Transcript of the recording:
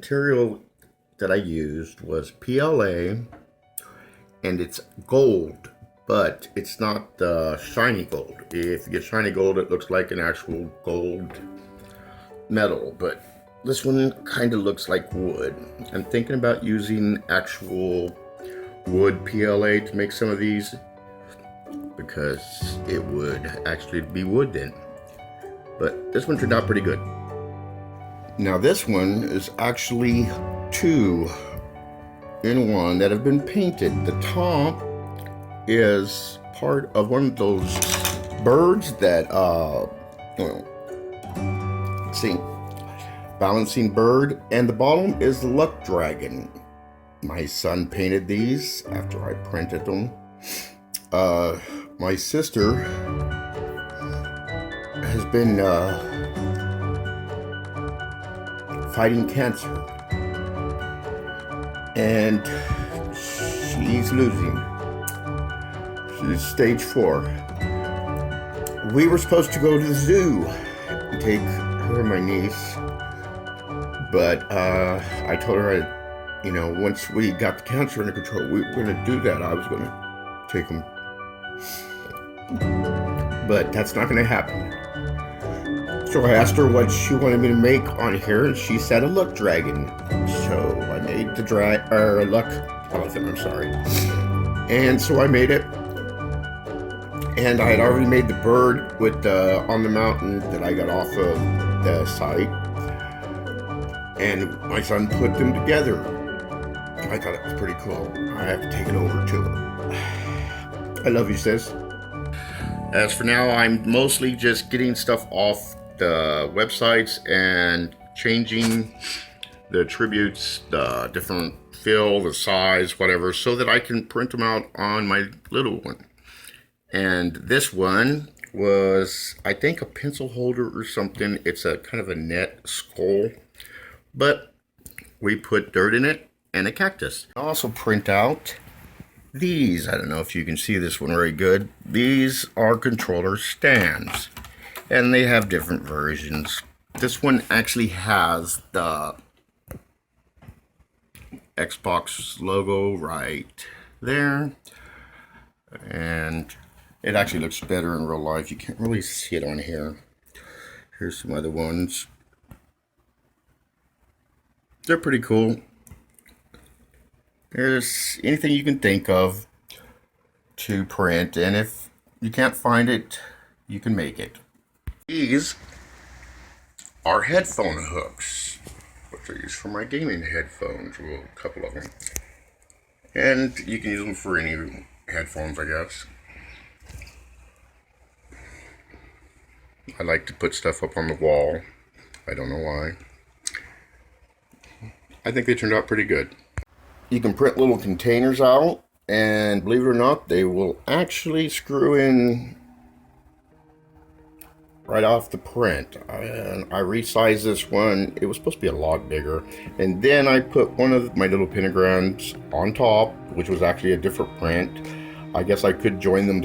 material that I used was PLA, and it's gold, but it's not shiny gold. If you get shiny gold, it looks like an actual gold metal, but this one kind of looks like wood. I'm thinking about using actual wood PLA to make some of these, because it would actually be wood then. But this one turned out pretty good. Now this one is actually 2 in 1 that have been painted. The top is part of one of those birds that, let's see, balancing bird, and the bottom is the luck dragon. My son painted these after I printed them. My sister has been fighting cancer, and she's losing. She's stage 4. We were supposed to go to the zoo and take her and my niece, but I told her, once we got the cancer under control, we were going to do that. I was going to take them, but that's not going to happen. So I asked her what she wanted me to make on here, and she said a luck dragon. So I made the luck elephant, I'm sorry. And so I made it. And I had already made the bird with on the mountain that I got off of the site. And my son put them together. I thought it was pretty cool. I have to take it over to her. I love you, sis. As for now, I'm mostly just getting stuff off the websites and changing the attributes, the different fill, the size, whatever, so that I can print them out on my little one. And this one was, I think, a pencil holder or something. It's a kind of a net skull, but we put dirt in it and a cactus. I also print out these. I don't know if you can see this one very good. These are controller stands, and they have different versions. This one actually has the Xbox logo right there, and it actually looks better in real life. You can't really see it on here. Here's some other ones. They're pretty cool. There's anything you can think of to print, and if you can't find it, you can make it. These are headphone hooks, which I use for my gaming headphones, well, a couple of them. And you can use them for any headphones, I guess. I like to put stuff up on the wall. I don't know why. I think they turned out pretty good. You can print little containers out, and believe it or not, they will actually screw in right off the print. I resized this one. It was supposed to be a lot bigger, and then I put one of my little pentagrams on top, which was actually a different print. I guess I could join them